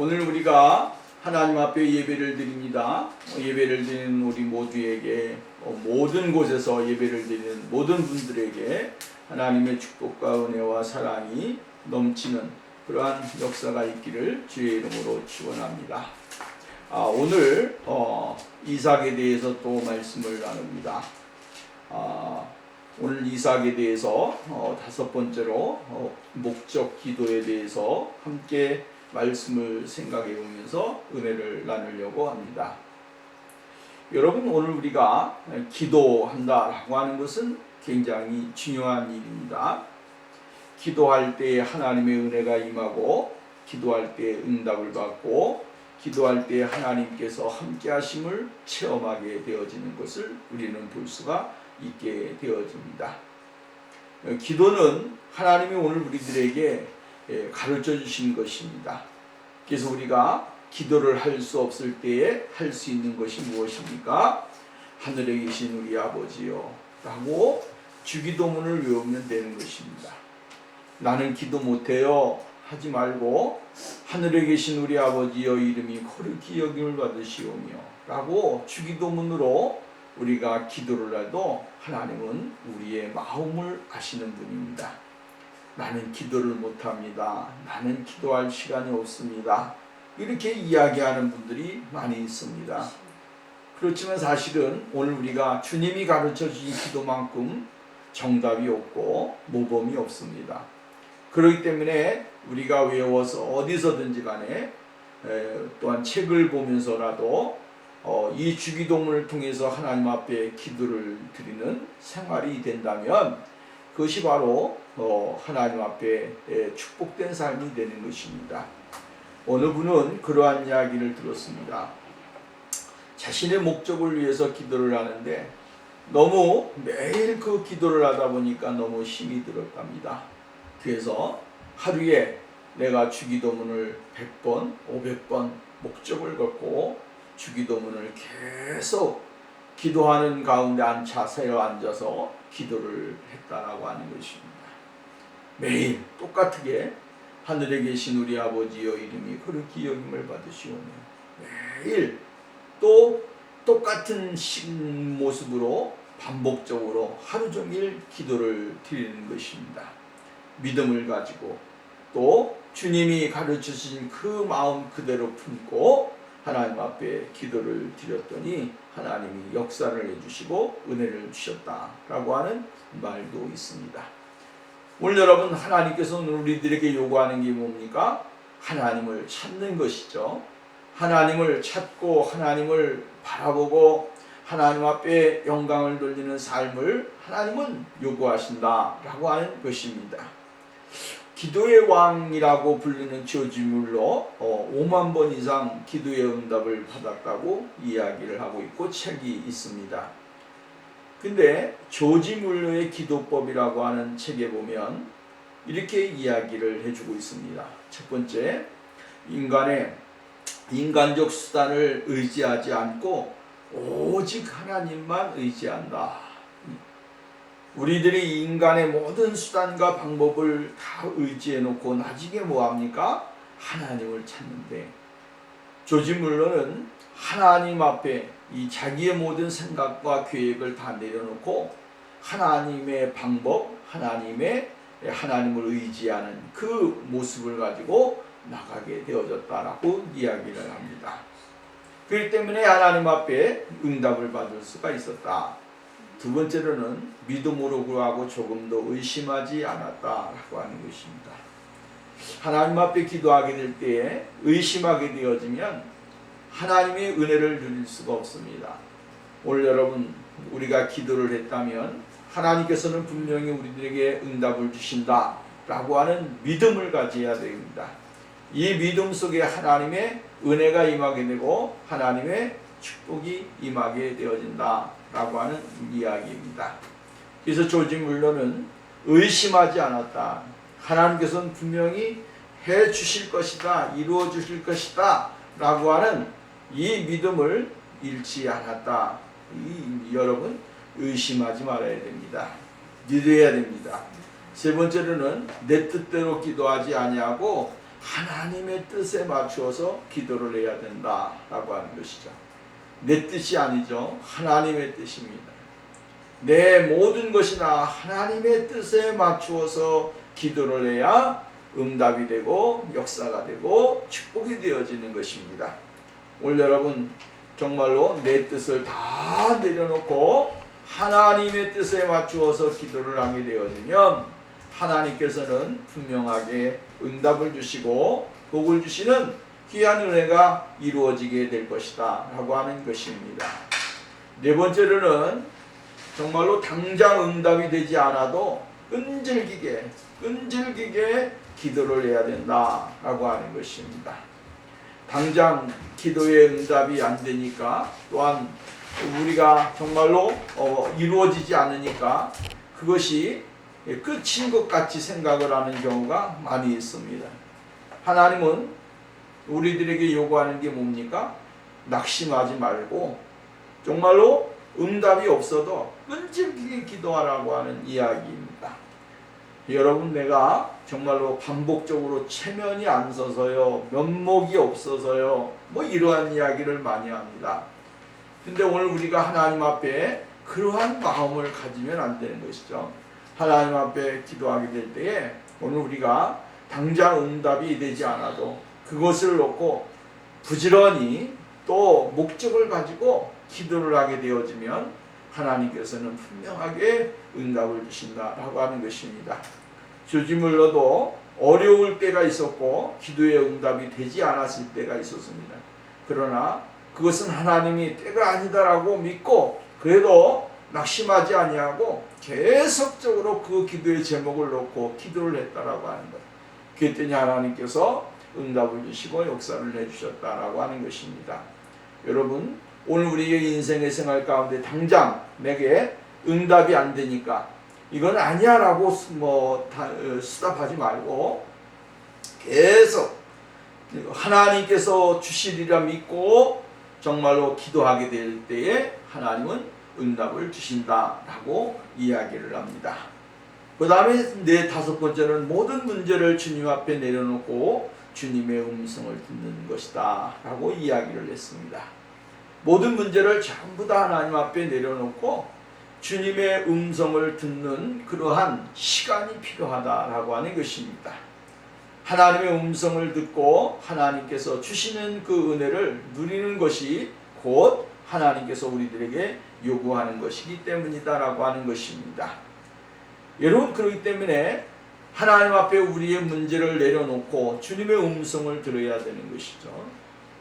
오늘 우리가 하나님 앞에 예배를 드립니다. 예배를 드리는 우리 모두에게 모든 곳에서 예배를 드리는 모든 분들에게 하나님의 축복과 은혜와 사랑이 넘치는 그러한 역사가 있기를 주의 이름으로 축원합니다. 오늘 이삭에 대해서 또 말씀을 나눕니다. 오늘 이삭에 대해서 다섯 번째로 목적 기도에 대해서 함께 말씀을 생각해 보면서 은혜를 나누려고 합니다. 여러분, 오늘 우리가 기도한다라고 하는 것은 굉장히 중요한 일입니다. 기도할 때 하나님의 은혜가 임하고, 기도할 때 응답을 받고, 기도할 때 하나님께서 함께 하심을 체험하게 되어지는 것을 우리는 볼 수가 있게 되어집니다. 기도는 하나님이 오늘 우리들에게 가르쳐 주신 것입니다. 그래서 우리가 기도를 할 수 없을 때에 할 수 있는 것이 무엇입니까? 하늘에 계신 우리 아버지요 라고 주기도문을 외우면 되는 것입니다. 나는 기도 못해요 하지 말고 하늘에 계신 우리 아버지여 이름이 거룩히 여김을 받으시오며 라고 주기도문으로 우리가 기도를 해도 하나님은 우리의 마음을 아시는 분입니다. 나는 기도를 못합니다. 나는 기도할 시간이 없습니다. 이렇게 이야기하는 분들이 많이 있습니다. 그렇지만 사실은 오늘 우리가 주님이 가르쳐 주신 기도만큼 정답이 없고 모범이 없습니다. 그렇기 때문에 우리가 외워서 어디서든지 간에 또한 책을 보면서라도 이 주기도문을 통해서 하나님 앞에 기도를 드리는 생활이 된다면 그것이 바로 하나님 앞에 축복된 삶이 되는 것입니다. 어느 분은 그러한 이야기를 들었습니다. 자신의 목적을 위해서 기도를 하는데 너무 매일 그 기도를 하다 보니까 너무 힘이 들었답니다. 그래서 하루에 내가 주기도문을 100번, 500번 목적을 걷고 주기도문을 계속 기도하는 가운데 자세로 앉아서 기도를 했다라고 하는 것입니다. 매일 똑같게 하늘에 계신 우리 아버지여 이름이 거룩히 여김을 받으시오며 매일 또 똑같은 모습으로 반복적으로 하루 종일 기도를 드리는 것입니다. 믿음을 가지고 또 주님이 가르치신 그 마음 그대로 품고 하나님 앞에 기도를 드렸더니 하나님이 역사를 해주시고 은혜를 주셨다라고 하는 말도 있습니다. 오늘 여러분, 하나님께서는 우리들에게 요구하는 게 뭡니까? 하나님을 찾는 것이죠. 하나님을 찾고 하나님을 바라보고 하나님 앞에 영광을 돌리는 삶을 하나님은 요구하신다라고 하는 것입니다. 기도의 왕이라고 불리는 조지 뮬러 5만 번 이상 기도의 응답을 받았다고 이야기를 하고 있고 책이 있습니다. 근데 조지 뮬러의 기도법이라고 하는 책에 보면 이렇게 이야기를 해주고 있습니다. 첫 번째, 인간적 수단을 의지하지 않고 오직 하나님만 의지한다. 우리들이 인간의 모든 수단과 방법을 다 의지해 놓고 나중에 뭐합니까? 하나님을 찾는데 조지 뮬러는 하나님 앞에 이 자기의 모든 생각과 계획을 다 내려놓고 하나님의 방법, 하나님을 의지하는 그 모습을 가지고 나가게 되어졌다라고 이야기를 합니다. 그렇기 때문에 하나님 앞에 응답을 받을 수가 있었다. 두 번째로는 믿음으로 구하고 조금도 의심하지 않았다라고 하는 것입니다. 하나님 앞에 기도하게 될 때에 의심하게 되어지면 하나님의 은혜를 누릴 수가 없습니다. 오늘 여러분, 우리가 기도를 했다면 하나님께서는 분명히 우리들에게 응답을 주신다라고 하는 믿음을 가져야 됩니다. 이 믿음 속에 하나님의 은혜가 임하게 되고 하나님의 축복이 임하게 되어진다라고 하는 이야기입니다. 그래서 조지 뮬러는 의심하지 않았다. 하나님께서는 분명히 해 주실 것이다, 이루어 주실 것이다 라고 하는 이 믿음을 잃지 않았다. 여러분, 의심하지 말아야 됩니다. 믿어야 됩니다. 세 번째로는 내 뜻대로 기도하지 아니하고 하나님의 뜻에 맞추어서 기도를 해야 된다라고 하는 것이죠. 내 뜻이 아니죠. 하나님의 뜻입니다. 내 모든 것이나 하나님의 뜻에 맞추어서 기도를 해야 응답이 되고 역사가 되고 축복이 되어지는 것입니다. 오늘 여러분 정말로 내 뜻을 다 내려놓고 하나님의 뜻에 맞추어서 기도를 하게 되어지면 하나님께서는 분명하게 응답을 주시고 복을 주시는 귀한 은혜가 이루어지게 될 것이다 라고 하는 것입니다. 네 번째로는 정말로 당장 응답이 되지 않아도 끈질기게 기도를 해야 된다라고 하는 것입니다. 당장 기도의 응답이 안 되니까 또한 우리가 정말로 이루어지지 않으니까 그것이 끝인 것 같이 생각을 하는 경우가 많이 있습니다. 하나님은 우리들에게 요구하는 게 뭡니까? 낙심하지 말고 정말로 응답이 없어도 끈질기게 기도하라고 하는 이야기입니다. 여러분, 내가 정말로 반복적으로 체면이 안 서서요, 면목이 없어서요, 뭐 이러한 이야기를 많이 합니다. 근데 오늘 우리가 하나님 앞에 그러한 마음을 가지면 안 되는 것이죠. 하나님 앞에 기도하게 될 때에 오늘 우리가 당장 응답이 되지 않아도 그것을 놓고 부지런히 또 목적을 가지고 기도를 하게 되어지면 하나님께서는 분명하게 응답을 주신다라고 하는 것입니다. 조지 물러도 어려울 때가 있었고 기도의 응답이 되지 않았을 때가 있었습니다. 그러나 그것은 하나님이 때가 아니다라고 믿고 그래도 낙심하지 아니하고 계속적으로 그 기도의 제목을 놓고 기도를 했다라고 하는 것. 그랬더니 하나님께서 응답을 주시고 역사를 해주셨다라고 하는 것입니다. 여러분, 오늘 우리의 인생의 생활 가운데 당장 내게 응답이 안 되니까 이건 아니야 라고 수답하지 말고 계속 하나님께서 주시리라 믿고 정말로 기도하게 될 때에 하나님은 응답을 주신다라고 이야기를 합니다. 그 다음에 다섯 번째는 모든 문제를 주님 앞에 내려놓고 주님의 음성을 듣는 것이다 라고 이야기를 했습니다. 모든 문제를 전부 다 하나님 앞에 내려놓고 주님의 음성을 듣는 그러한 시간이 필요하다라고 하는 것입니다. 하나님의 음성을 듣고 하나님께서 주시는 그 은혜를 누리는 것이 곧 하나님께서 우리들에게 요구하는 것이기 때문이다라고 하는 것입니다. 여러분, 그렇기 때문에 하나님 앞에 우리의 문제를 내려놓고 주님의 음성을 들어야 되는 것이죠.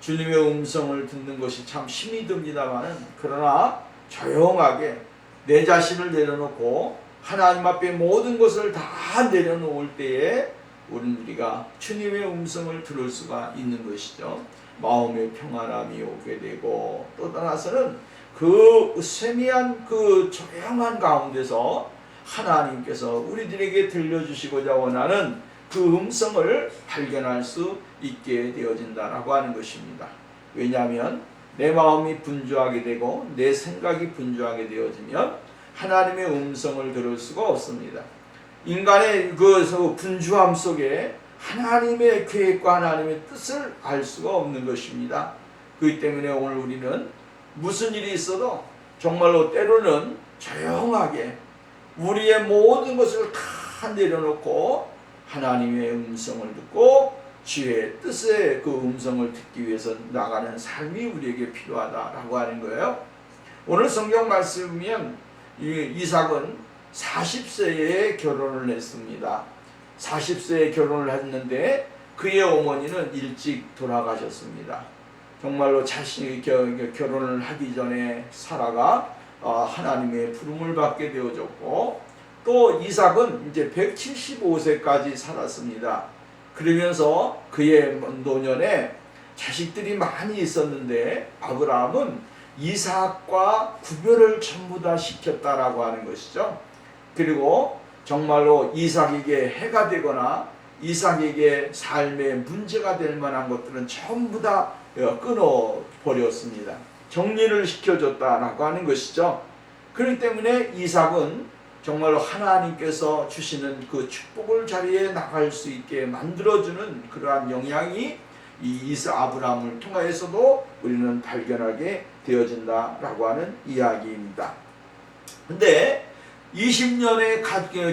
주님의 음성을 듣는 것이 참 힘이 듭니다만 그러나 조용하게 내 자신을 내려놓고 하나님 앞에 모든 것을 다 내려놓을 때에 우리가 주님의 음성을 들을 수가 있는 것이죠. 마음의 평안함이 오게 되고 또 떠나서는 그 세미한 그 조용한 가운데서 하나님께서 우리들에게 들려주시고자 원하는 그 음성을 발견할 수 있게 되어진다라고 하는 것입니다. 왜냐하면 내 마음이 분주하게 되고 내 생각이 분주하게 되어지면 하나님의 음성을 들을 수가 없습니다. 인간의 그 분주함 속에 하나님의 계획과 하나님의 뜻을 알 수가 없는 것입니다. 그렇기 때문에 오늘 우리는 무슨 일이 있어도 정말로 때로는 조용하게 우리의 모든 것을 다 내려놓고 하나님의 음성을 듣고 주의 뜻의 그 음성을 듣기 위해서 나가는 삶이 우리에게 필요하다라고 하는 거예요. 오늘 성경 말씀이면 이삭은 40세에 결혼을 했습니다. 40세에 결혼을 했는데 그의 어머니는 일찍 돌아가셨습니다. 정말로 자신이 결혼을 하기 전에 사라가 하나님의 부름을 받게 되어졌고 또 이삭은 이제 175세까지 살았습니다. 그러면서 그의 노년에 자식들이 많이 있었는데 아브라함은 이삭과 구별을 전부 다 시켰다라고 하는 것이죠. 그리고 정말로 이삭에게 해가 되거나 이삭에게 삶에 문제가 될 만한 것들은 전부 다 끊어버렸습니다. 정리를 시켜줬다라고 하는 것이죠. 그렇기 때문에 이삭은 정말로 하나님께서 주시는 그 축복을 자리에 나갈 수 있게 만들어주는 그러한 영향이 이 아브라함을 통하여서도 우리는 발견하게 되어진다라고 하는 이야기입니다. 근데 20년의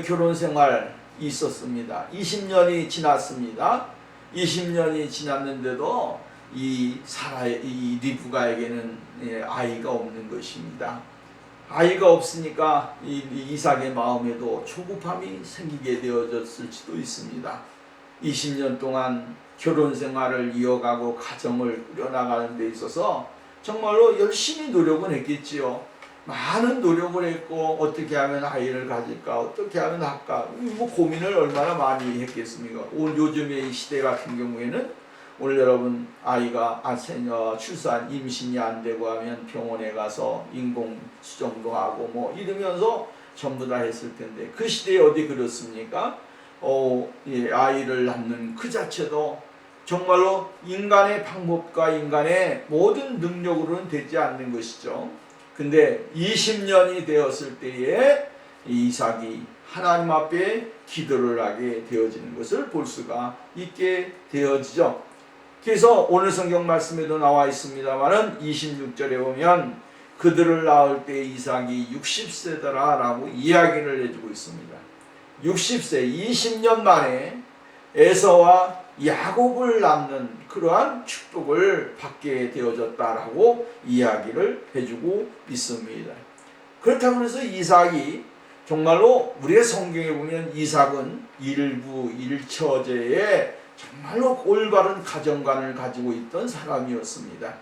결혼 생활이 있었습니다. 20년이 지났습니다. 20년이 지났는데도 이 리브가에게는 아이가 없는 것입니다. 아이가 없으니까 이삭의 마음에도 조급함이 생기게 되어졌을 수도 있습니다. 20년 동안 결혼 생활을 이어가고 가정을 꾸려나가는 데 있어서 정말로 열심히 노력은 했겠지요. 많은 노력을 했고 어떻게 하면 아이를 가질까, 어떻게 하면 할까, 뭐 고민을 얼마나 많이 했겠습니까? 요즘의 이 시대 같은 경우에는 오늘 여러분 아이가 출산 임신이 안 되고 하면 병원에 가서 인공 수정도 하고 뭐 이러면서 전부 다 했을 텐데, 그 시대에 어디 그렇습니까? 아이를 낳는 그 자체도 정말로 인간의 방법과 인간의 모든 능력으로는 되지 않는 것이죠. 근데 20년이 되었을 때에 이삭이 하나님 앞에 기도를 하게 되어지는 것을 볼 수가 있게 되어지죠. 그래서 오늘 성경 말씀에도 나와 있습니다만은 26절에 보면 그들을 낳을 때 이삭이 60세더라 라고 이야기를 해주고 있습니다. 60세, 20년 만에 에서와 야곱을 낳는 그러한 축복을 받게 되어졌다라고 이야기를 해주고 있습니다. 그렇다고 해서 이삭이 정말로 우리의 성경에 보면 이삭은 일부 일처제의 정말로 올바른 가정관을 가지고 있던 사람이었습니다.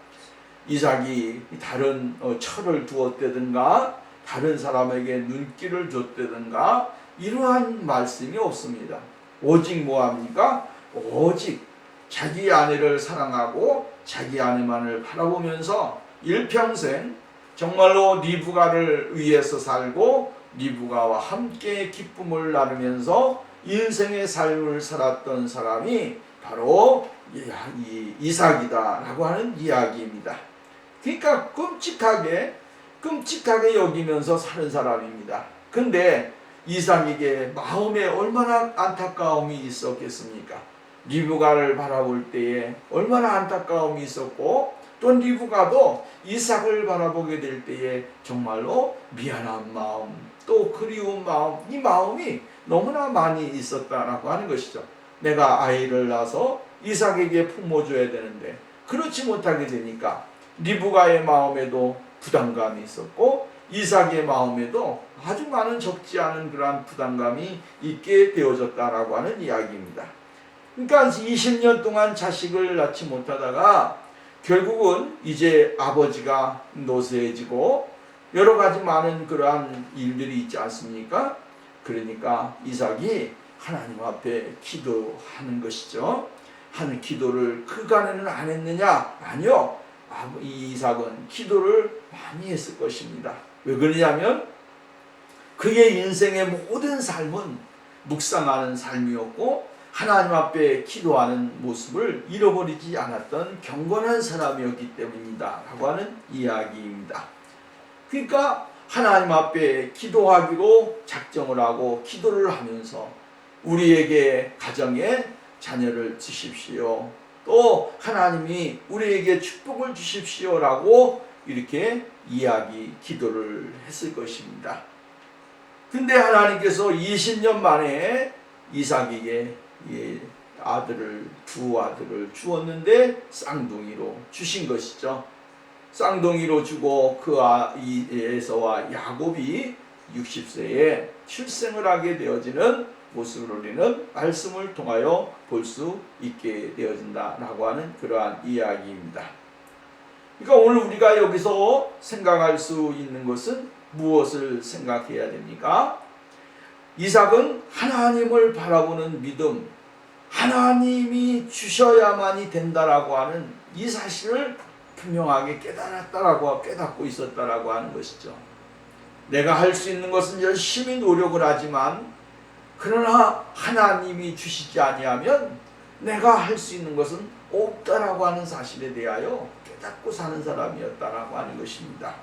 이삭이 다른 철을 두었다든가 다른 사람에게 눈길을 줬다든가 이러한 말씀이 없습니다. 오직 뭐합니까? 오직 자기 아내를 사랑하고 자기 아내만을 바라보면서 일평생 정말로 리브가를 위해서 살고 리브가와 함께 기쁨을 나누면서 인생의 삶을 살았던 사람이 바로 이삭이다라고 하는 이야기입니다. 그러니까 끔찍하게 여기면서 사는 사람입니다. 근데 이삭에게 마음에 얼마나 안타까움이 있었겠습니까? 리브가를 바라볼 때에 얼마나 안타까움이 있었고, 또 리브가도 이삭을 바라보게 될 때에 정말로 미안한 마음, 또 그리운 마음, 이 마음이 너무나 많이 있었다라고 하는 것이죠. 내가 아이를 낳아서 이삭에게 품어줘야 되는데 그렇지 못하게 되니까 리브가의 마음에도 부담감이 있었고 이삭의 마음에도 아주 많은 적지 않은 그러한 부담감이 있게 되어졌다라고 하는 이야기입니다. 그러니까 20년 동안 자식을 낳지 못하다가 결국은 이제 아버지가 노쇠해지고 여러 가지 많은 그러한 일들이 있지 않습니까? 그러니까 이삭이 하나님 앞에 기도하는 것이죠. 하는 기도를 그간에는 안 했느냐? 아니요. 이삭은 기도를 많이 했을 것입니다. 왜 그러냐면 그의 인생의 모든 삶은 묵상하는 삶이었고 하나님 앞에 기도하는 모습을 잃어버리지 않았던 경건한 사람이었기 때문이다 라고 하는 이야기입니다. 그러니까 하나님 앞에 기도하기로 작정을 하고 기도를 하면서 우리에게 가정에 자녀를 주십시오, 또 하나님이 우리에게 축복을 주십시오라고 이렇게 기도를 했을 것입니다. 근데 하나님께서 20년 만에 이삭에게 두 아들을 주었는데 쌍둥이로 주신 것이죠. 쌍둥이로 주고 에서와 야곱이 60세에 출생을 하게 되어지는 모습을 우리는 말씀을 통하여 볼 수 있게 되어진다라고 하는 그러한 이야기입니다. 그러니까 오늘 우리가 여기서 생각할 수 있는 것은 무엇을 생각해야 됩니까? 이삭은 하나님을 바라보는 믿음, 하나님이 주셔야만이 된다라고 하는 이 사실을 분명하게 깨닫고 있었다라고 하는 것이죠. 내가 할 수 있는 것은 열심히 노력을 하지만 그러나 하나님이 주시지 아니하면 내가 할 수 있는 것은 없다라고 하는 사실에 대하여 깨닫고 사는 사람이었다라고 하는 것입니다.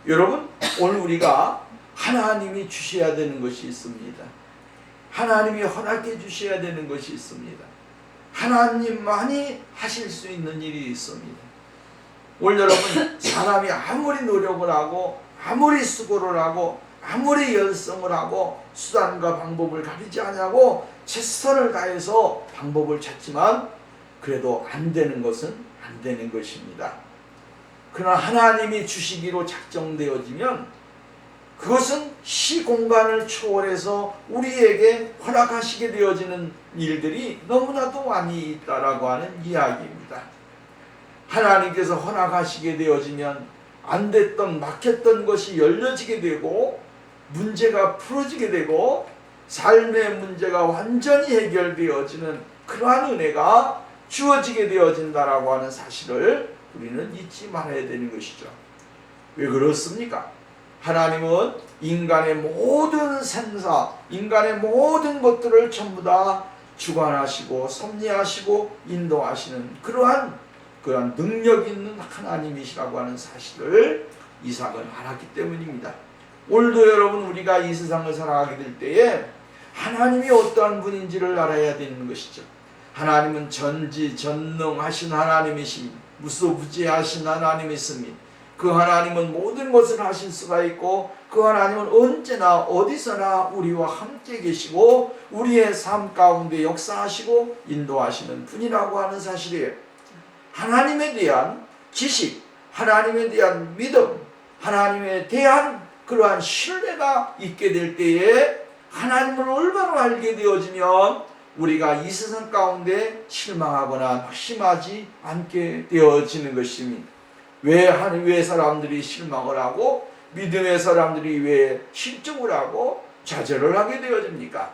여러분, 오늘 우리가 하나님이 주셔야 되는 것이 있습니다. 하나님이 허락해 주셔야 되는 것이 있습니다. 하나님만이 하실 수 있는 일이 있습니다. 오늘 여러분, 사람이 아무리 노력을 하고 아무리 수고를 하고 아무리 열성을 하고 수단과 방법을 가리지 않냐고 최선을 다해서 방법을 찾지만 그래도 안 되는 것은 안 되는 것입니다. 그러나 하나님이 주시기로 작정되어지면 그것은 시공간을 초월해서 우리에게 허락하시게 되어지는 일들이 너무나도 많이 있다라고 하는 이야기입니다. 하나님께서 허락하시게 되어지면 안 됐던 막혔던 것이 열려지게 되고 문제가 풀어지게 되고 삶의 문제가 완전히 해결되어지는 그러한 은혜가 주어지게 되어진다라고 하는 사실을 우리는 잊지 말아야 되는 것이죠. 왜 그렇습니까? 하나님은 인간의 모든 생사, 인간의 모든 것들을 전부 다 주관하시고 섭리하시고 인도하시는 그러한 능력 있는 하나님이시라고 하는 사실을 이삭은 알았기 때문입니다. 오늘도 여러분, 우리가 이 세상을 살아가게 될 때에 하나님이 어떠한 분인지를 알아야 되는 것이죠. 하나님은 전지전능하신 하나님이십니다. 무소부지하신 하나님이십니다. 그 하나님은 모든 것을 하실 수가 있고 그 하나님은 언제나 어디서나 우리와 함께 계시고 우리의 삶 가운데 역사하시고 인도하시는 분이라고 하는 사실이에요. 하나님에 대한 지식, 하나님에 대한 믿음, 하나님에 대한 그러한 신뢰가 있게 될 때에 하나님을 올바로 알게 되어지면 우리가 이 세상 가운데 실망하거나 낙심하지 않게 되어지는 것입니다. 왜 사람들이 실망을 하고 믿음의 사람들이 왜 실족을 하고 좌절을 하게 되어집니까?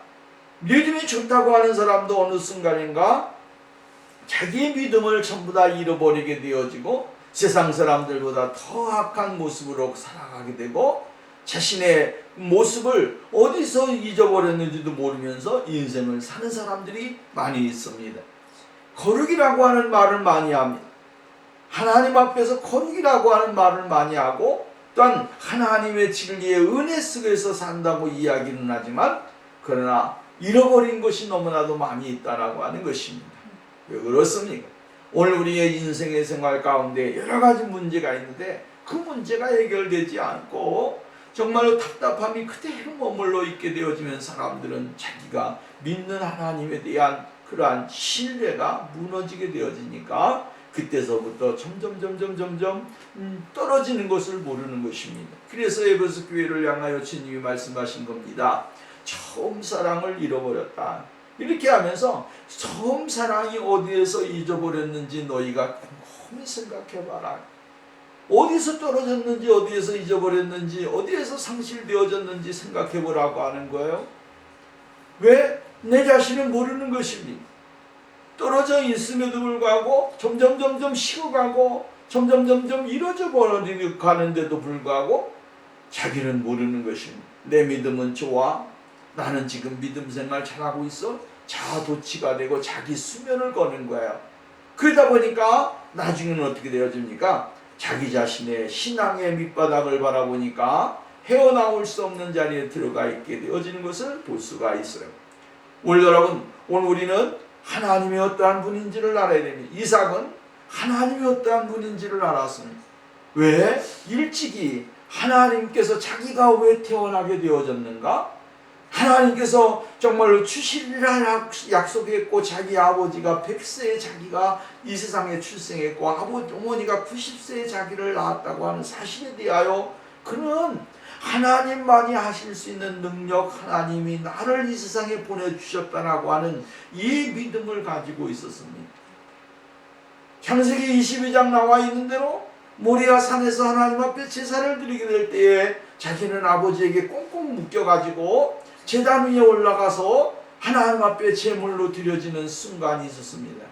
믿음이 좋다고 하는 사람도 어느 순간인가 자기의 믿음을 전부 다 잃어버리게 되어지고 세상 사람들보다 더 악한 모습으로 살아가게 되고 자신의 모습을 어디서 잊어버렸는지도 모르면서 인생을 사는 사람들이 많이 있습니다. 거룩이라고 하는 말을 많이 합니다. 하나님 앞에서 거룩이라고 하는 말을 많이 하고 또한 하나님의 진리의 은혜 속에서 산다고 이야기는 하지만 그러나 잃어버린 것이 너무나도 많이 있다라고 하는 것입니다. 왜 그렇습니까? 오늘 우리의 인생의 생활 가운데 여러 가지 문제가 있는데 그 문제가 해결되지 않고 정말로 답답함이 그대로 머물러 있게 되어지면 사람들은 자기가 믿는 하나님에 대한 그러한 신뢰가 무너지게 되어지니까 그때서부터 점점 떨어지는 것을 모르는 것입니다. 그래서 에베소 교회를 향하여 주님이 말씀하신 겁니다. 처음 사랑을 잃어버렸다. 이렇게 하면서 처음 사랑이 어디에서 잊어버렸는지 너희가 곰곰이 생각해봐라. 어디서 떨어졌는지, 어디에서 잊어버렸는지, 어디에서 상실되어졌는지 생각해보라고 하는 거예요. 왜? 내 자신을 모르는 것입니다. 떨어져 있음에도 불구하고 점점 식어가고 점점 이루어져 가는데도 불구하고 자기는 모르는 것입니다. 내 믿음은 좋아. 나는 지금 믿음 생활 잘하고 있어. 자아도취가 되고 자기 수면을 거는 거예요. 그러다 보니까 나중에는 어떻게 되어집니까? 자기 자신의 신앙의 밑바닥을 바라보니까 헤어나올 수 없는 자리에 들어가 있게 되어지는 것을 볼 수가 있어요. 오늘 여러분, 오늘 우리는 하나님이 어떠한 분인지를 알아야 됩니다. 이삭은 하나님이 어떠한 분인지를 알았습니다. 왜? 일찍이 하나님께서 자기가 왜 태어나게 되어졌는가? 하나님께서 정말로 주시리라 약속했고 자기 아버지가 100세에 자기가 이 세상에 출생했고 어머니가 90세에 자기를 낳았다고 하는 사실에 대하여 그는 하나님만이 하실 수 있는 능력, 하나님이 나를 이 세상에 보내주셨다라고 하는 이 믿음을 가지고 있었습니다. 창세기 22장 나와 있는 대로 모리아 산에서 하나님 앞에 제사를 드리게 될 때에 자기는 아버지에게 꽁꽁 묶여가지고 제단 위에 올라가서 하나님 앞에 제물로 드려지는 순간이 있었습니다.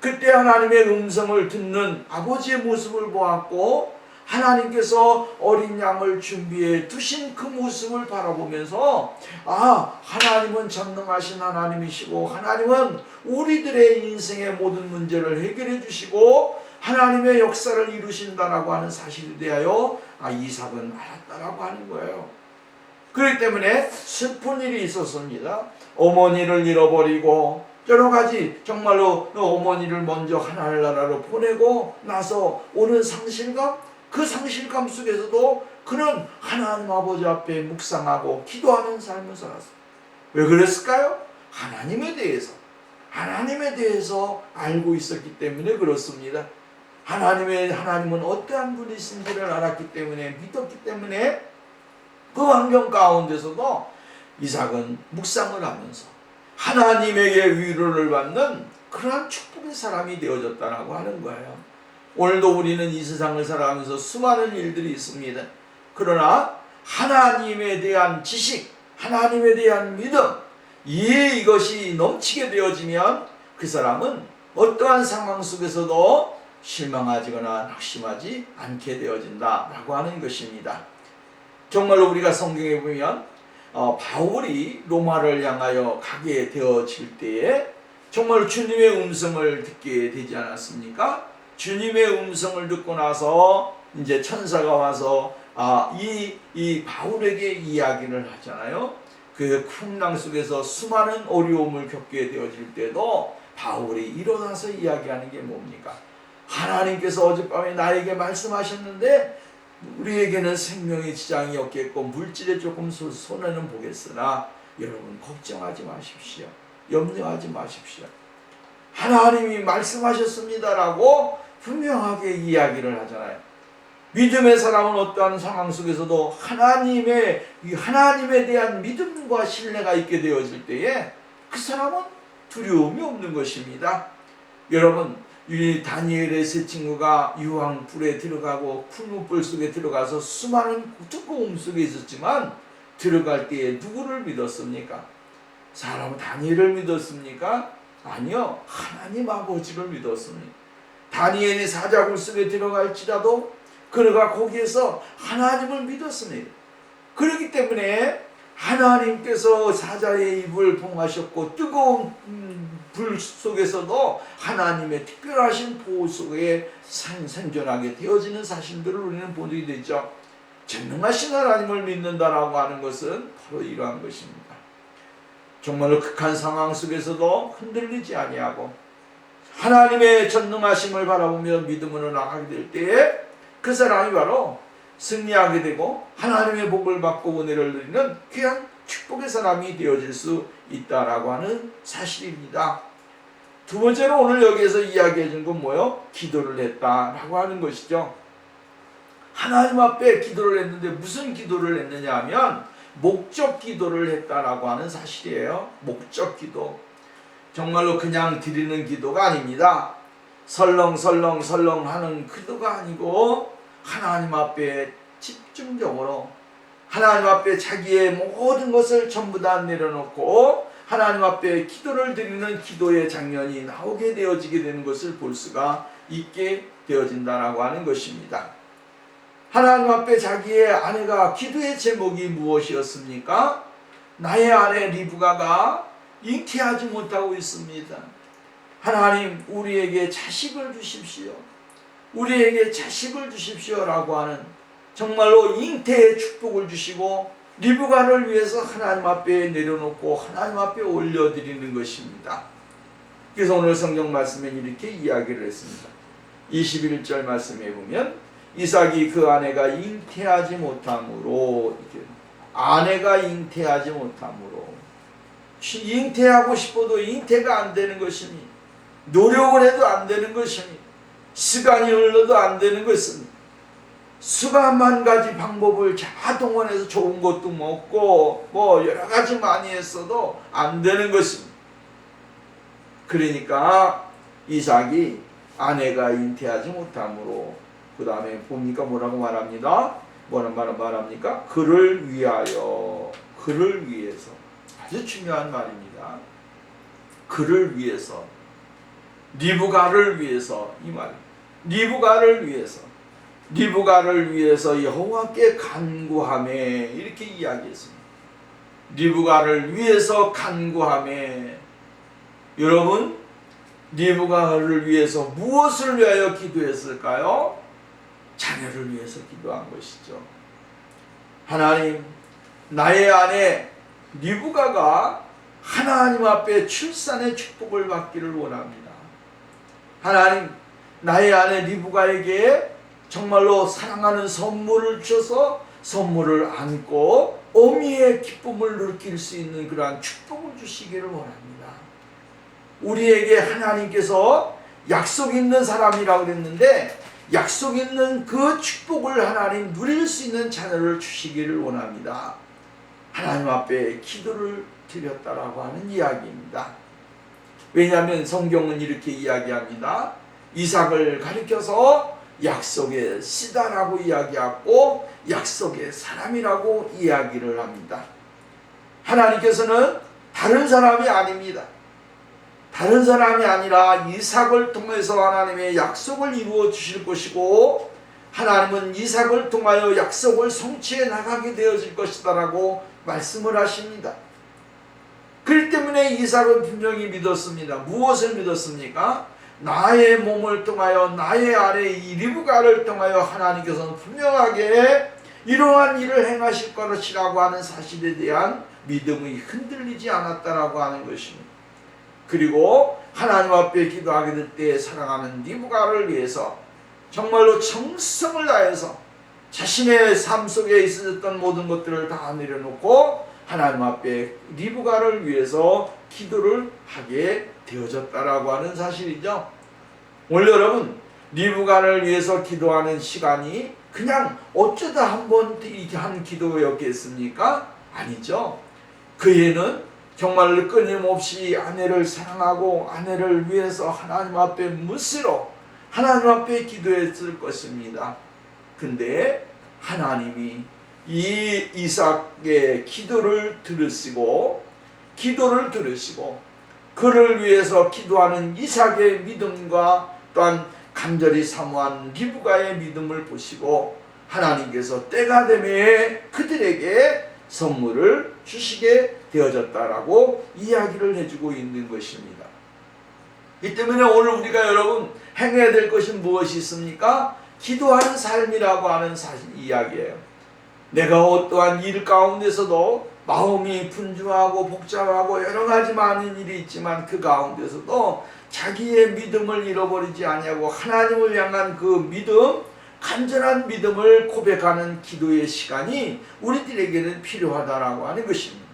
그때 하나님의 음성을 듣는 아버지의 모습을 보았고 하나님께서 어린 양을 준비해 두신 그 모습을 바라보면서 하나님은 전능하신 하나님이시고 하나님은 우리들의 인생의 모든 문제를 해결해 주시고 하나님의 역사를 이루신다라고 하는 사실에 대하여 이삭은 알았다라고 하는 거예요. 그렇기 때문에 슬픈 일이 있었습니다. 어머니를 잃어버리고 여러 가지 정말로 어머니를 먼저 하늘나라로 보내고 나서 오는 상실감, 그 상실감 속에서도 그는 하나님 아버지 앞에 묵상하고 기도하는 삶을 살았어요. 왜 그랬을까요? 하나님에 대해서 알고 있었기 때문에 그렇습니다. 하나님은 어떠한 분이신지를 알았기 때문에, 믿었기 때문에 그 환경 가운데서도 이삭은 묵상을 하면서 하나님에게 위로를 받는 그러한 축복의 사람이 되어졌다라고 하는 거예요. 오늘도 우리는 이 세상을 살아가면서 수많은 일들이 있습니다. 그러나 하나님에 대한 지식, 하나님에 대한 믿음, 이것이 넘치게 되어지면 그 사람은 어떠한 상황 속에서도 실망하거나 낙심하지 않게 되어진다라고 하는 것입니다. 정말로 우리가 성경에 보면 바울이 로마를 향하여 가게 되어질 때에 정말 주님의 음성을 듣게 되지 않았습니까? 주님의 음성을 듣고 나서 이제 천사가 와서 이 바울에게 이야기를 하잖아요. 그 풍랑 속에서 수많은 어려움을 겪게 되어질 때도 바울이 일어나서 이야기하는 게 뭡니까? 하나님께서 어젯밤에 나에게 말씀하셨는데 우리에게는 생명의 지장이 없겠고 물질에 조금 손해는 보겠으나 여러분 걱정하지 마십시오. 염려하지 마십시오. 하나님이 말씀하셨습니다라고 분명하게 이야기를 하잖아요. 믿음의 사람은 어떠한 상황 속에서도 하나님에 대한 믿음과 신뢰가 있게 되어질 때에 그 사람은 두려움이 없는 것입니다. 여러분, 이 다니엘의 세 친구가 유황 불에 들어가고 풀무불 속에 들어가서 수많은 두꺼움 속에 있었지만 들어갈 때에 누구를 믿었습니까? 사람은 다니엘을 믿었습니까? 아니요, 하나님 아버지를 믿었습니다. 다니엘이 사자굴 속에 들어갈지라도 그가 거기에서 하나님을 믿었습니다. 그렇기 때문에 하나님께서 사자의 입을 봉하셨고 뜨거운 불 속에서도 하나님의 특별하신 보호 속에 생존하게 되어지는 사실들을 우리는 보게 되죠. 전능하신 하나님을 믿는다라고 하는 것은 바로 이러한 것입니다. 정말로 극한 상황 속에서도 흔들리지 아니하고 하나님의 전능하심을 바라보며 믿음으로 나가게 될 때에 그 사람이 바로 승리하게 되고 하나님의 복을 받고 은혜를 누리는 귀한 축복의 사람이 되어질 수 있다라고 하는 사실입니다. 두 번째로 오늘 여기에서 이야기해 준 건 뭐예요? 기도를 했다라고 하는 것이죠. 하나님 앞에 기도를 했는데 무슨 기도를 했느냐 하면 목적 기도를 했다라고 하는 사실이에요. 목적 기도. 정말로 그냥 드리는 기도가 아닙니다. 설렁설렁 하는 기도가 아니고 하나님 앞에 집중적으로 하나님 앞에 자기의 모든 것을 전부 다 내려놓고 하나님 앞에 기도를 드리는 기도의 장면이 나오게 되어지게 되는 것을 볼 수가 있게 되어진다라고 하는 것입니다. 하나님 앞에 자기의 아내가 기도의 제목이 무엇이었습니까? 나의 아내 리브가가 잉태하지 못하고 있습니다. 하나님, 우리에게 자식을 주십시오. 우리에게 자식을 주십시오라고 하는 정말로 잉태의 축복을 주시고 리브가를 위해서 하나님 앞에 내려놓고 하나님 앞에 올려드리는 것입니다. 그래서 오늘 성경 말씀에 이렇게 이야기를 했습니다. 21절 말씀에 보면 이삭이 그 아내가 잉태하지 못함으로, 아내가 잉태하지 못함으로, 잉태하고 싶어도 잉태가 안 되는 것입니다. 노력을 해도 안 되는 것입니다. 시간이 흘러도 안 되는 것은 수많은 가지 방법을 다 동원해서 좋은 것도 먹고 뭐 여러 가지 많이 했어도 안 되는 것입니다. 그러니까 이삭이 아내가 잉태하지 못함으로 그 다음에 봅니까? 뭐라고 말합니다? 말합니까? 그를 위하여, 그를 위해서. 아주 중요한 말입니다. 그를 위해서, 리브가를 위해서, 이 말. 리브가를 위해서 여호와께 간구하매, 이렇게 이야기했습니다. 리브가를 위해서 간구하매. 여러분, 리브가를 위해서 무엇을 위하여 기도했을까요? 자녀를 위해서 기도한 것이죠. 하나님, 나의 아내 리브가가 하나님 앞에 출산의 축복을 받기를 원합니다. 하나님, 나의 아내 리브가에게 정말로 사랑하는 선물을 주셔서 선물을 안고 어미의 기쁨을 느낄 수 있는 그러한 축복을 주시기를 원합니다. 우리에게 하나님께서 약속 있는 사람이라고 그랬는데 약속 있는 그 축복을 하나님 누릴 수 있는 자녀를 주시기를 원합니다. 하나님 앞에 기도를 드렸다라고 하는 이야기입니다. 왜냐하면 성경은 이렇게 이야기합니다. 이삭을 가리켜서 약속의 씨다라고 이야기하고 약속의 사람이라고 이야기를 합니다. 하나님께서는 다른 사람이 아닙니다. 다른 사람이 아니라 이삭을 통해서 하나님의 약속을 이루어 주실 것이고 하나님은 이삭을 통하여 약속을 성취해 나가게 되어질 것이다라고 말씀을 하십니다. 그렇기 때문에 이삭은 분명히 믿었습니다. 무엇을 믿었습니까? 나의 몸을 통하여 나의 아내 이 리브가를 통하여 하나님께서는 분명하게 이러한 일을 행하실 것이라고 하는 사실에 대한 믿음이 흔들리지 않았다라고 하는 것입니다. 그리고 하나님 앞에 기도하게 될 때 사랑하는 리브가를 위해서 정말로 정성을 다해서 자신의 삶 속에 있었던 모든 것들을 다 내려놓고 하나님 앞에 리브가를 위해서 기도를 하게 되어졌다라고 하는 사실이죠. 오늘 여러분, 리브가를 위해서 기도하는 시간이 그냥 어쩌다 한번 한 기도였겠습니까? 아니죠. 그에는 정말 끊임없이 아내를 사랑하고 아내를 위해서 하나님 앞에 묻으러 하나님 앞에 기도했을 것입니다. 근데 하나님이 이 이삭의 기도를 들으시고 그를 위해서 기도하는 이삭의 믿음과 또한 간절히 사모한 리브가의 믿음을 보시고 하나님께서 때가 되매 그들에게 선물을 주시게 되어졌다라고 이야기를 해주고 있는 것입니다. 이 때문에 오늘 우리가 여러분 행해야 될 것이 무엇이 있습니까? 기도하는 삶이라고 하는 이야기예요. 내가 어떠한 일 가운데서도 마음이 분주하고 복잡하고 여러 가지 많은 일이 있지만 그 가운데서도 자기의 믿음을 잃어버리지 아니하고 하나님을 향한 그 믿음, 간절한 믿음을 고백하는 기도의 시간이 우리들에게는 필요하다라고 하는 것입니다.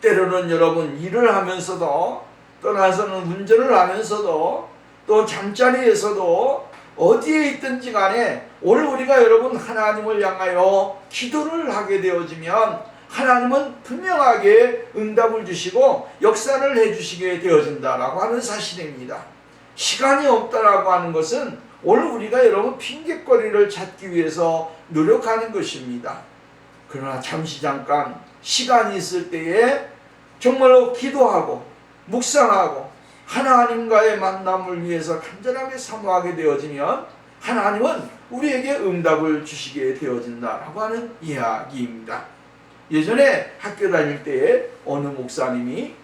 때로는 여러분 일을 하면서도 떠나서는 운전을 하면서도 또 잠자리에서도 어디에 있든지 간에 오늘 우리가 여러분 하나님을 향하여 기도를 하게 되어지면 하나님은 분명하게 응답을 주시고 역사를 해주시게 되어진다라고 하는 사실입니다. 시간이 없다라고 하는 것은 오늘 우리가 여러분 핑계거리를 찾기 위해서 노력하는 것입니다. 그러나 잠시 잠깐 시간이 있을 때에 정말로 기도하고 묵상하고 하나님과의 만남을 위해서 간절하게 사모하게 되어지면 하나님은 우리에게 응답을 주시게 되어진다라고 하는 이야기입니다. 예전에 학교 다닐 때에 어느 목사님이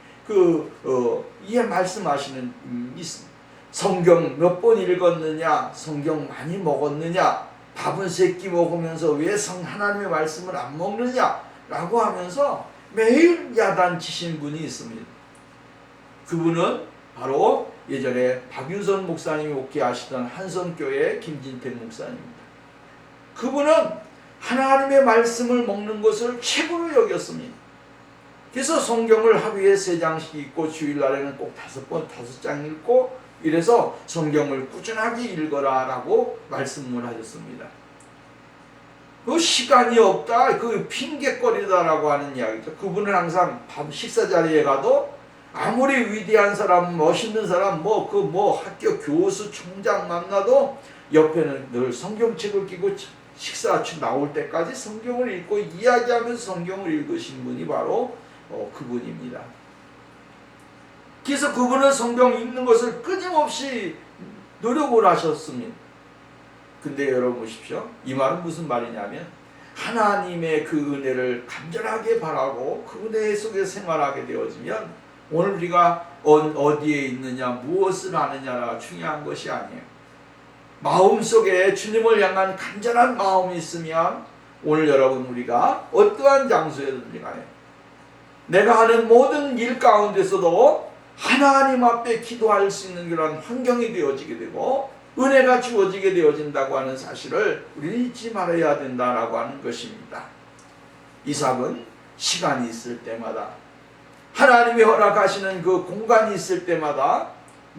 말씀하시는 있습니다. 성경 몇 번 읽었느냐, 성경 많이 먹었느냐, 밥은 세 끼 먹으면서 왜 하나님의 말씀을 안 먹느냐 라고 하면서 매일 야단치신 분이 있습니다. 그분은 바로 예전에 박윤선 목사님이 목회하시던 한성교회 김진택 목사님입니다. 그분은 하나님의 말씀을 먹는 것을 최고로 여겼습니다. 그래서 성경을 하루에 3장씩 읽고 주일날에는 꼭 5장 읽고 이래서 성경을 꾸준하게 읽어라 라고 말씀을 하셨습니다. 그 시간이 없다, 그 핑계거리다라고 하는 이야기죠. 그분은 항상 식사 자리에 가도 아무리 위대한 사람, 멋있는 사람, 학교 교수, 총장 만나도 옆에는 늘 성경책을 끼고 식사 나올 때까지 성경을 읽고 이야기하면서 성경을 읽으신 분이 바로 그분입니다. 그래서 그분은 성경 읽는 것을 끊임없이 노력을 하셨습니다. 근데 여러분 보십시오. 이 말은 무슨 말이냐면 하나님의 그 은혜를 간절하게 바라고 그 은혜 속에 생활하게 되어지면 오늘 우리가 어디에 있느냐, 무엇을 하느냐가 중요한 것이 아니에요. 마음속에 주님을 향한 간절한 마음이 있으면 오늘 여러분 우리가 어떠한 장소에든지 간에 내가 하는 모든 일 가운데서도 하나님 앞에 기도할 수 있는 그런 환경이 되어지게 되고 은혜가 주어지게 되어진다고 하는 사실을 우리는 잊지 말아야 된다라고 하는 것입니다. 이삭은 시간이 있을 때마다 하나님이 허락하시는 그 공간이 있을 때마다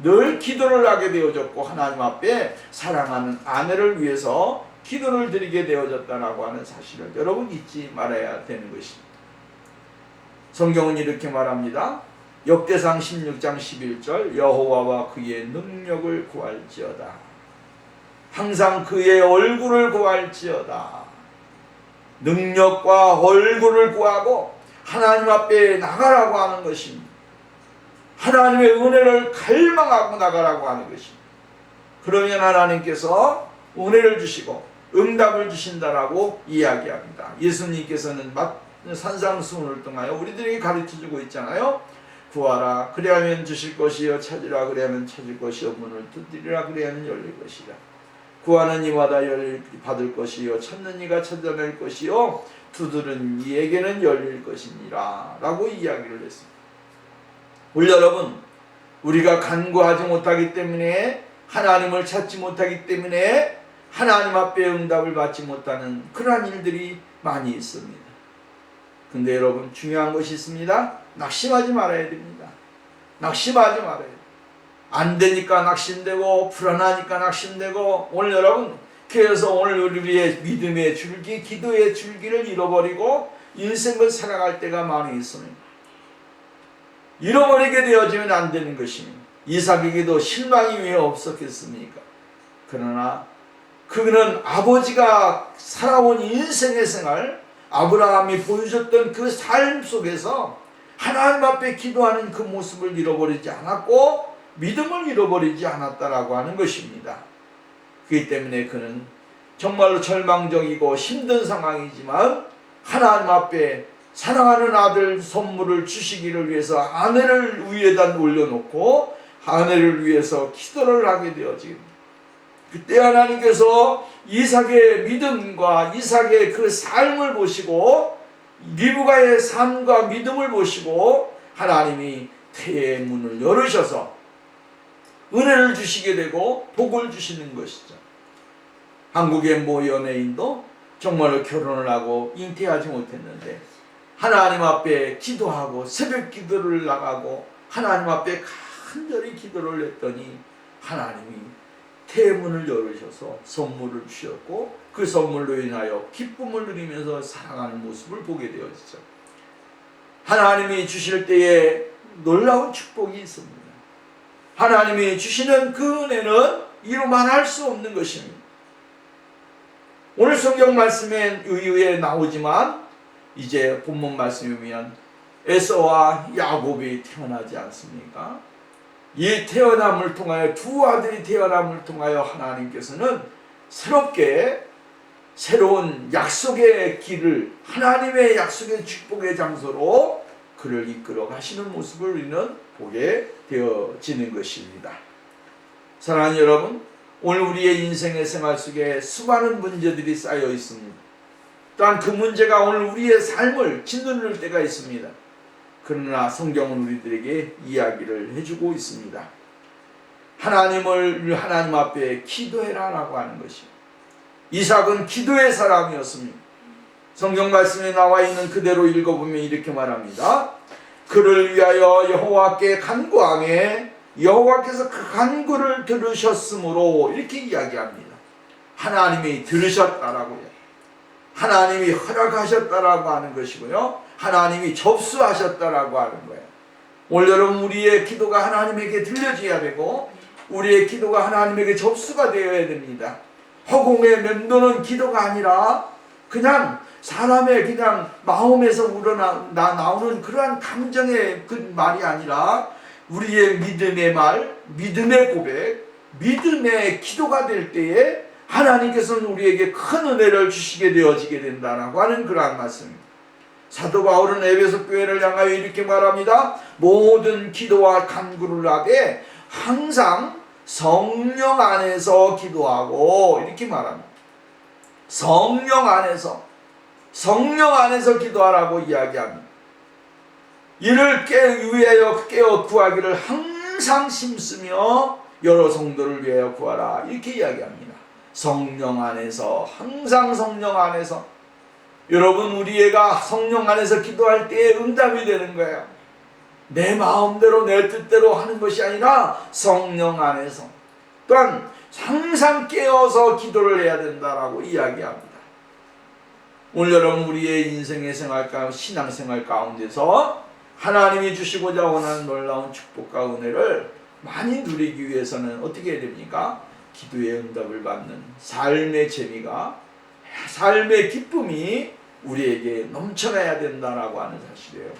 늘 기도를 하게 되어졌고 하나님 앞에 사랑하는 아내를 위해서 기도를 드리게 되어졌다라고 하는 사실을 여러분 잊지 말아야 되는 것입니다. 성경은 이렇게 말합니다. 역대상 16장 11절 여호와와 그의 능력을 구할지어다. 항상 그의 얼굴을 구할지어다. 능력과 얼굴을 구하고 하나님 앞에 나가라고 하는 것입니다. 하나님의 은혜를 갈망하고 나가라고 하는 것입니다. 그러면 하나님께서 은혜를 주시고 응답을 주신다라고 이야기합니다. 예수님께서는 산상수훈을 통하여 우리들에게 가르쳐주고 있잖아요. 구하라 그리하면 주실 것이요, 찾으라 그리하면 찾을 것이요, 문을 두드리라 그리하면 열릴 것이라. 구하는 이마다 받을 것이요, 찾는 이가 찾아낼 것이요, 두드리는 이에게는 열릴 것이니라 라고 이야기를 했습니다. 우리 여러분, 우리가 간구하지 못하기 때문에 하나님을 찾지 못하기 때문에 하나님 앞에 응답을 받지 못하는 그러한 일들이 많이 있습니다. 근데 여러분 중요한 것이 있습니다. 낙심하지 말아야 됩니다. 낙심하지 말아야 돼요. 안 되니까 낙심되고 불안하니까 낙심되고 오늘 여러분 그래서 오늘 우리의 믿음의 줄기, 기도의 줄기를 잃어버리고 인생을 살아갈 때가 많이 있습니다. 잃어버리게 되어지면 안 되는 것입니다. 이삭에게도 실망이 왜 없었겠습니까? 그러나 그는 아버지가 살아온 인생의 생활, 아브라함이 보여줬던 그 삶 속에서 하나님 앞에 기도하는 그 모습을 잃어버리지 않았고 믿음을 잃어버리지 않았다라고 하는 것입니다. 그렇기 때문에 그는 정말로 절망적이고 힘든 상황이지만 하나님 앞에 사랑하는 아들 선물을 주시기를 위해서 아내를 위에다 올려놓고 아내를 위해서 기도를 하게 되어집니다. 그때 하나님께서 이삭의 믿음과 이삭의 그 삶을 보시고 리브가의 삶과 믿음을 보시고 하나님이 태의 문을 열으셔서 은혜를 주시게 되고 복을 주시는 것이죠. 한국의 모 연예인도 정말로 결혼을 하고 잉태하지 못했는데 하나님 앞에 기도하고 새벽 기도를 나가고 하나님 앞에 간절히 기도를 했더니 하나님이 태의 문을 열으셔서 선물을 주셨고 그 선물로 인하여 기쁨을 누리면서 살아가는 모습을 보게 되어지죠. 하나님이 주실 때에 놀라운 축복이 있습니다. 하나님이 주시는 그 은혜는 이루 말할 수 없는 것입니다. 오늘 성경 말씀에 의외에 나오지만 이제 본문 말씀에 보면 에서와 야곱이 태어나지 않습니까? 이 태어남을 통하여 두 아들이 태어남을 통하여 하나님께서는 새롭게 새로운 약속의 길을 하나님의 약속의 축복의 장소로 그를 이끌어 가시는 모습을 우리는 보게 되어지는 것입니다. 사랑하는 여러분, 오늘 우리의 인생의 생활 속에 수많은 문제들이 쌓여 있습니다. 또한 그 문제가 오늘 우리의 삶을 짓누를 때가 있습니다. 그러나 성경은 우리들에게 이야기를 해주고 있습니다. 하나님 앞에 기도해라 라고 하는 것입니다. 이삭은 기도의 사람이었습니다. 성경 말씀에 나와 있는 그대로 읽어보면 이렇게 말합니다. 그를 위하여 여호와께 간구하매 여호와께서 그 간구를 들으셨으므로 이렇게 이야기합니다. 하나님이 들으셨다라고 해요. 하나님이 허락하셨다라고 하는 것이고요. 하나님이 접수하셨다라고 하는 거예요. 오늘 여러분 우리의 기도가 하나님에게 들려져야 되고 우리의 기도가 하나님에게 접수가 되어야 됩니다. 허공에 맴도는 기도가 아니라 그냥 사람의 그냥 마음에서 나오는 그러한 감정의 그 말이 아니라 우리의 믿음의 말, 믿음의 고백, 믿음의 기도가 될 때에 하나님께서는 우리에게 큰 은혜를 주시게 되어지게 된다라고 하는 그러한 말씀입니다. 사도 바울은 에베소 교회를 향하여 이렇게 말합니다. 모든 기도와 간구를 하되 항상 성령 안에서 기도하고 이렇게 말합니다. 성령 안에서 성령 안에서 기도하라고 이야기합니다. 이를 위하여 깨어 구하기를 항상 힘쓰며 여러 성도를 위하여 구하라, 이렇게 이야기합니다. 성령 안에서, 항상 성령 안에서. 여러분, 우리 애가 성령 안에서 기도할 때 응답이 되는 거예요. 내 마음대로 내 뜻대로 하는 것이 아니라 성령 안에서. 또한 항상 깨어서 기도를 해야 된다라고 이야기합니다. 오늘 여러분, 우리의 인생의 생활 가운데, 신앙생활 가운데서 하나님이 주시고자 원하는 놀라운 축복과 은혜를 많이 누리기 위해서는 어떻게 해야 됩니까? 기도의 응답을 받는 삶의 재미가, 삶의 기쁨이 우리에게 넘쳐나야 된다라고 하는 사실이에요.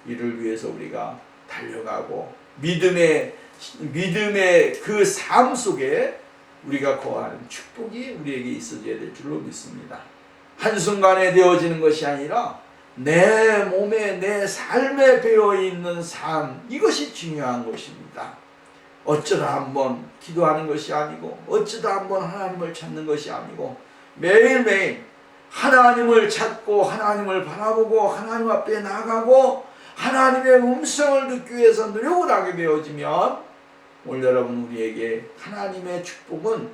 이를 위해서 우리가 달려가고 믿음의 그 삶 속에 우리가 거하는 축복이 우리에게 있어져야 될 줄로 믿습니다. 한순간에 되어지는 것이 아니라 내 몸에, 내 삶에 배어있는 삶, 이것이 중요한 것입니다. 어쩌다 한번 기도하는 것이 아니고, 어쩌다 한번 하나님을 찾는 것이 아니고, 매일매일 하나님을 찾고 하나님을 바라보고 하나님 앞에 나가고 하나님의 음성을 듣기 위해서 노력을 하게 되어지면 오늘 여러분, 우리에게 하나님의 축복은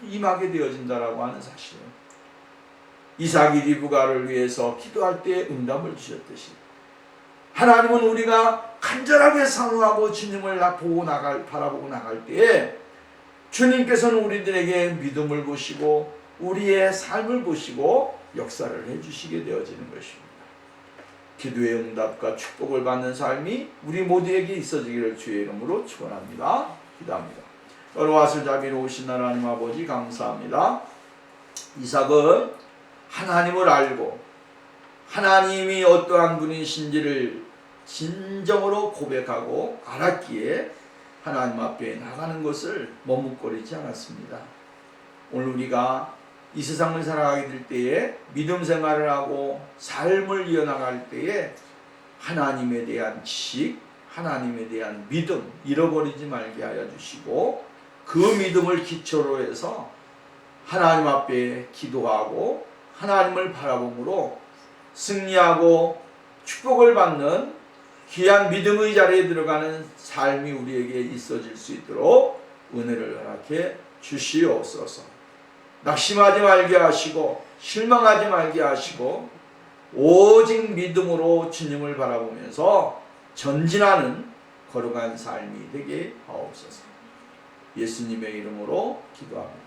임하게 되어진다라고 하는 사실이에요. 이삭이 리브가를 위해서 기도할 때 응답을 주셨듯이 하나님은 우리가 간절하게 사모하고 주님을 바라보고 나갈 때에 주님께서는 우리들에게 믿음을 보시고 우리의 삶을 보시고 역사를 해주시게 되어지는 것입니다. 기도의 응답과 축복을 받는 삶이 우리 모두에게 있어지기를 주의 이름으로 축원합니다. 기도합니다. 여러와서 자비로우신 하나님 아버지, 감사합니다. 이삭은 하나님을 알고 하나님이 어떠한 분이신지를 진정으로 고백하고 알았기에 하나님 앞에 나가는 것을 머뭇거리지 않았습니다. 오늘 우리가 이 세상을 살아가게 될 때에 믿음 생활을 하고 삶을 이어나갈 때에 하나님에 대한 지식, 하나님에 대한 믿음 잃어버리지 말게 하여 주시고, 그 믿음을 기초로 해서 하나님 앞에 기도하고 하나님을 바라봄으로 승리하고 축복을 받는 귀한 믿음의 자리에 들어가는 삶이 우리에게 있어질 수 있도록 은혜를 허락해 주시옵소서. 낙심하지 말게 하시고 실망하지 말게 하시고 오직 믿음으로 주님을 바라보면서 전진하는 거룩한 삶이 되게 하옵소서. 예수님의 이름으로 기도합니다.